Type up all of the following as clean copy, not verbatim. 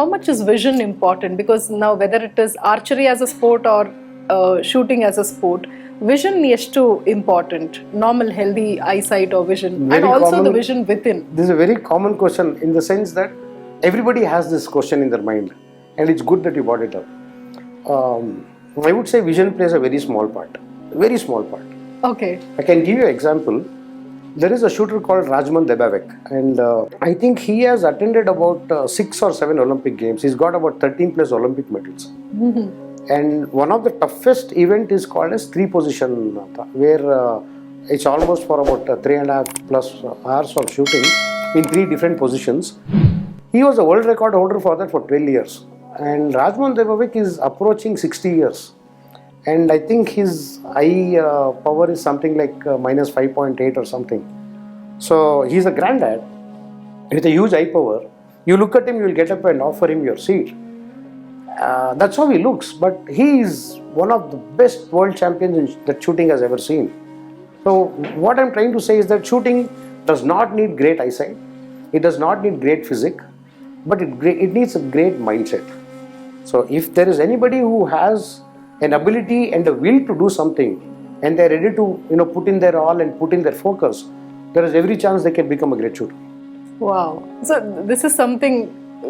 how much is vision important? Because now whether it is archery as a sport or shooting as a sport, vision is too important. Normal healthy eyesight or vision, Very and also common. the vision within. This is a very common question in the sense that everybody has this question in their mind, and it's good that you brought it up. I would say vision plays a very small part. Very small part. Okay. I can give you an example. There is a shooter called Rajman Debavek, and I think he has attended about 6 or 7 Olympic Games. He's got about 13 plus Olympic medals. And one of the toughest event is called as 3-position, where it's almost for about 3.5 plus hours of shooting in 3 different positions. He was a world record holder for that for 12 years. And Rajman Debavek is approaching 60 years. And I think his eye power is something like minus 5.8 or something. So he's a granddad with a huge eye power. You look at him, you will get up and offer him your seat. That's how he looks. But he is one of the best world champions that shooting has ever seen. So what I'm trying to say is that shooting does not need great eyesight. It does not need great physique. But it needs a great mindset. So if there is anybody who has an ability and a will to do something, and they're ready to put in their all and put in their focus, there is every chance they can become a great shooter. Wow. So this is something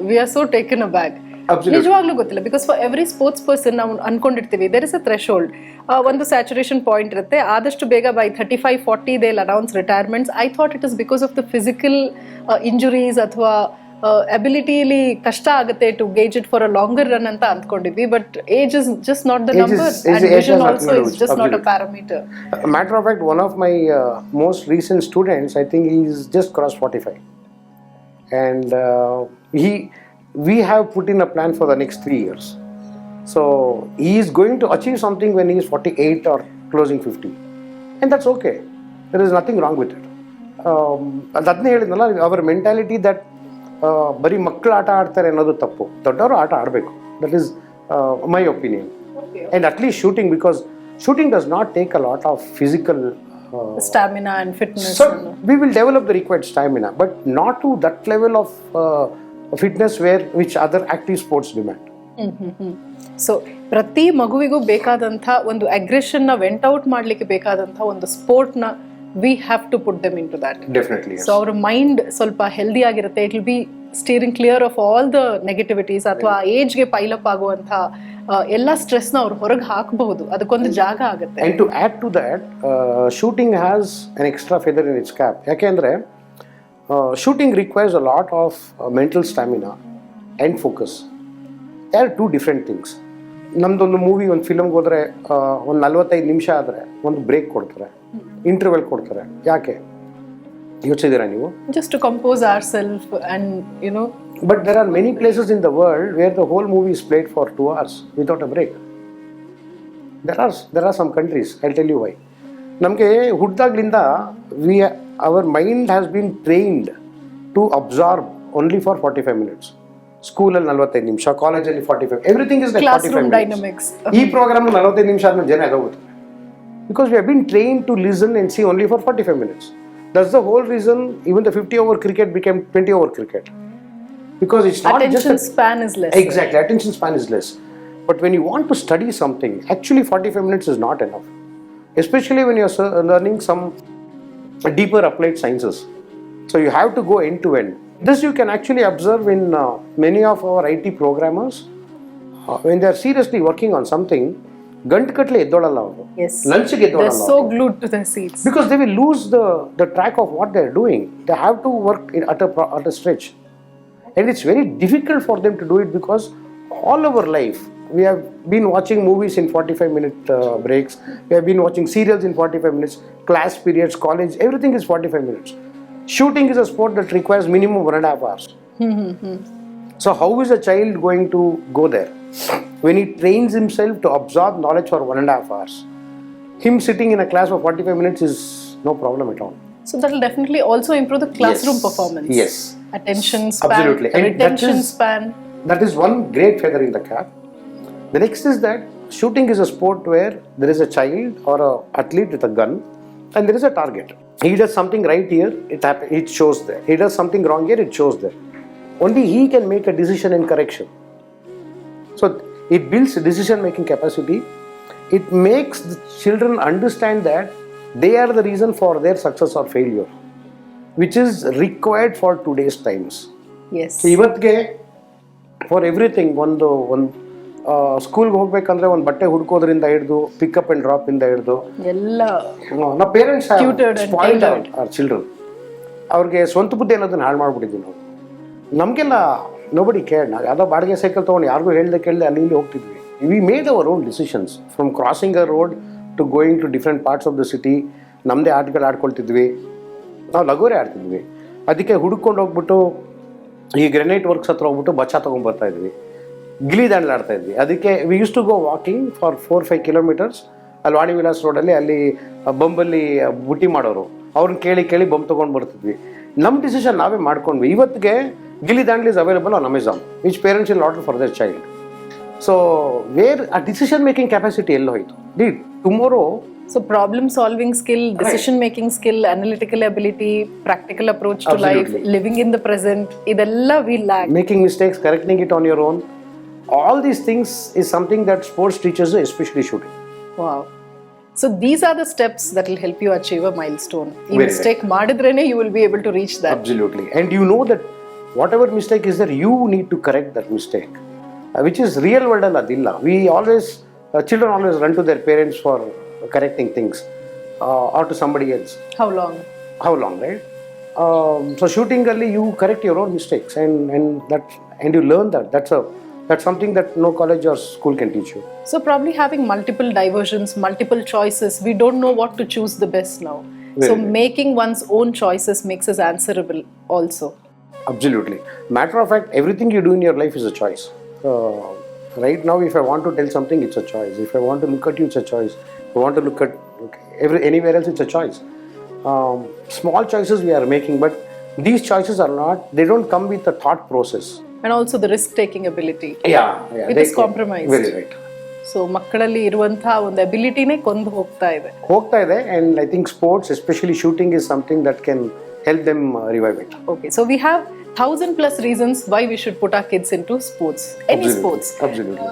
we are so taken aback. Absolutely. ನಿಜವಾಗ್ಲೂ ಗೊತ್ತಿಲ್ಲ, because for every sports person ನಾವು ಅನ್ಕೊಂಡಿರ್ತೀವಿ there is a threshold, ಒಂದು saturation point ಇರುತ್ತೆ, ಆದಷ್ಟು ಬೇಗ by 35-40 they announce retirements. I thought it is because of the physical injuries ಅಥವಾ ಅಬಿಲಿಟಿಲಿ ಕಷ್ಟ ಆಗುತ್ತೆ to gauge it for a longer run ಅಂತ ಅಂದ್ಕೊಂಡಿದ್ವಿ. But age is just not the number, and vision also is just not a parameter. Matter of fact, one of my most recent students, I think he's just crossed 45, and we have put in a plan for the next 3 years. So he is going to achieve something when he is 48 or closing 50, and that's okay. There is nothing wrong with it. ಅದನ್ನೇ ಹೇಳಿದ್ನಲ್ಲ, ಅವರ mentality that ಬರೀ ಮಕ್ಕಳು ಆಟ ಆಡ್ತಾರೆ ಅನ್ನೋದು ತಪ್ಪು. ದೊಡ್ಡವರು ಆಟ ಆಡಬೇಕು. That is my opinion. And at least shooting, because shooting does not take a lot of physical stamina and fitness. So we will develop the required stamina, but not to that level of fitness which other active sports demand. So ಪ್ರತಿ ಮಗುವಿಗೂ ಬೇಕಾದಂಥ ಒಂದು aggression ನ went out ಮಾಡ್ಲಿಕ್ಕೆ ಬೇಕಾದಂಥ ಒಂದು sport ನ we have to put them into that. Definitely, yes. So ಅವ್ರ mind ಸ್ವಲ್ಪ ಹೆಲ್ದಿ ಆಗಿರುತ್ತೆ. It will be steering clear of all the negativities, ಅಥವಾ ಏಜ್ಗೆ ಪೈಲಪ್ ಆಗುವಂಥ ಎಲ್ಲ ಸ್ಟ್ರೆಸ್ನ ಅವ್ರು ಹೊರಗೆ ಹಾಕಬಹುದು. ಅದಕ್ಕೊಂದು ಜಾಗ ಆಗುತ್ತೆ. And to add to that, shooting has an extra feather in its cap. ಯಾಕೆಂದ್ರೆ shooting requires a lot of mental stamina and focus. They are two different things. ನಮ್ದೊಂದು ಮೂವಿ, ಒಂದು ಫಿಲಮ್ಗೆ ಹೋದ್ರೆ ಒಂದು 45 ನಿಮಿಷ ಆದರೆ ಒಂದು ಬ್ರೇಕ್ ಕೊಡ್ತಾರೆ, ಇಂಟರ್ವೆಲ್ ಕೊಡ್ತಾರೆ. ಯಾಕೆ ಯೋಚಿಸಿದ್ದೀರಾ ನೀವು? Just to compose ourselves and But there are many places in the world where the whole movie is played for 2 hours without a break. There are some countries. I'll tell you why. ನಮಗೆ ಹುಟ್ಟಿದಾಗ್ಲಿಂದ our mind has been trained to absorb only for 45 minutes. ಸ್ಕೂಲಲ್ಲಿ 45 ನಿಮಿಷ, ಕಾಲೇಜಲ್ಲಿ 45, everything is like 45 dynamics. ಈ program 45 ನಿಮಿಷ ಆದ್ಮೇಲೆ ಜನ ಎದೋಗುತ್ತಾರೆ. Because we have been trained to listen and see only for 45 minutes. That's the whole reason even the 50-over cricket became 20-over cricket. Because it's not attention span is less. Exactly, attention span is less. But when you want to study something, actually 45 minutes is not enough. Especially when you're learning some deeper applied sciences. So you have to go end to end. This you can actually observe in many of our IT programmers. When they are seriously working on something, ಗಂಟುಗಟ್ಟಲೆ ಎದ್ದೋಳಲ್ಲ ಅವರು. Yes. ಲಂಚ್ಗೆ ಎದ್ದೋಳಲ್ಲ. They're so glued to their seats. Because they will lose the track of what they are doing. They have to work at a stretch. And it's very difficult for them to do it because all our life we have been watching movies in 45-minute breaks. We have been watching serials in 45 minutes, class periods, college, everything is 45 minutes. Shooting is a sport that requires minimum 1.5 hours. So how is a child going to go there? When he trains himself to absorb knowledge for 1.5 hours, him sitting in a class for 45 minutes is no problem at all. So that will definitely also improve the classroom performance. Yes. Attention span. Absolutely. And retention span. That is one great feather in the cap. The next is that shooting is a sport where there is a child or an athlete with a gun and there is a target. He does something right here, it shows there. He does something wrong here, it shows there. only he can make a decision and correction. So it builds decision making capacity. It makes the children understand that they are the reason for their success or failure, which is required for today's times. Yes. ಇವತ್ತಿಗೆ for everything ಒಂದು ಸ್ಕೂಲ್ಗೆ ಹೋಗ್ಬೇಕಂದ್ರೆ ಒಂದು ಬಟ್ಟೆ ಹುಡ್ಕೋದ್ರಿಂದ ಹಿಡಿದು pickup and drop ಇಂದ ಹಿಡಿದು ಎಲ್ಲ ನಾವು parents Tutored and spoiled tailored. Our children. ಅವ್ರಿಗೆ ಸ್ವಂತ ಬುದ್ಧಿ ಅನ್ನೋದನ್ನ ಹಾಳು ಮಾಡ್ಬಿಟ್ಟಿದ್ವಿ ನಾವು. ನಮಗೆಲ್ಲ ನೋಬಡಿ ಕೇರ್. ನಾವು ಯಾವುದೋ ಬಾಡಿಗೆ ಸೈಕಲ್ ತೊಗೊಂಡು ಯಾರಿಗೂ ಹೇಳ್ದೆ ಕೇಳದೆ ಅಲ್ಲಿ ಇಲ್ಲಿ ಹೋಗ್ತಿದ್ವಿ. We made our own decisions from crossing a road to going to different parts of the city. ನಮ್ಮದೇ ಆಟಗಳು ಆಡ್ಕೊಳ್ತಿದ್ವಿ. ನಾವು ಲಗೋರಿ ಆಡ್ತಿದ್ವಿ. ಅದಕ್ಕೆ ಹುಡ್ಕೊಂಡು ಹೋಗ್ಬಿಟ್ಟು ಈ ಗ್ರೆನೈಟ್ ವರ್ಕ್ಸ್ ಹತ್ರ ಹೋಗ್ಬಿಟ್ಟು ಬಚ್ಚಾ ತೊಗೊಂಡ್ಬರ್ತಾ ಇದ್ವಿ. ಗಿಲಿ ದಾಂಡ್ಲ ಆಡ್ತಾ ಇದ್ವಿ. ಅದಕ್ಕೆ we use to go walking for 4-5 kilometres. ಅಲ್ಲಿ ವಾಣಿ ವಿಲಾಸ್ ರೋಡಲ್ಲಿ ಅಲ್ಲಿ ಬಂಬಲ್ಲಿ ಬುಟ್ಟಿ ಮಾಡೋರು, ಅವ್ರನ್ನ ಕೇಳಿ ಬಂಬ್ ತೊಗೊಂಡು ಬರ್ತಿದ್ವಿ. ನಮ್ಮ ಡಿಸಿಷನ್ ನಾವೇ ಮಾಡ್ಕೊಂಡ್ವಿ. ಇವತ್ತಿಗೆ Gili Dandli is available on Amazon, which parents will order for their child. So where ಆ ಡಿಸಿಷನ್ ಮೇಕಿಂಗ್ ಕೆಪಾಸಿಟಿ ಎಲ್ಲ ಹೋಯ್ತು. Tomorrow So problem solving skill, decision making skill, analytical ability, practical approach to life, living in the present, idella we lack. Making mistakes, correcting it on your own, all these things is something that sports teaches you, especially shooting. Wow. So these are the steps that will help you achieve a milestone. Ee Very mistake madidrene you will be able to reach that. Absolutely. And you know that whatever mistake is there, you need to correct that mistake, which is real world alla adilla. We always children always run to their parents for correcting things or to somebody else. How long, right? So shooting early, you correct your own mistakes and you learn that. That's something that no college or school can teach you. So probably having multiple diversions, multiple choices, we don't know what to choose the best now. So making one's own choices makes us answerable also. Absolutely. Matter of fact, everything you do in your life is a choice. Right now, if I want to tell something, it's a choice. If I want to look at you, it's a choice. If I want to look at anywhere else, it's a choice. Small choices we are making, but these choices are not, they don't come with a thought process. And also the risk-taking ability. Yeah. It is compromised. Very right. So ಮಕ್ಕಳಲ್ಲಿ ಇರುವಂತಹ ಒಂದು ಅಬಿಲಿಟಿನೇ ಕೊಂದು ಹೋಗ್ತಾ ಇದೆ. And I think sports, especially shooting, is something that can help them revive it. Okay, so we have 1,000+ reasons why we should put our kids into sports. Any sports. Absolutely.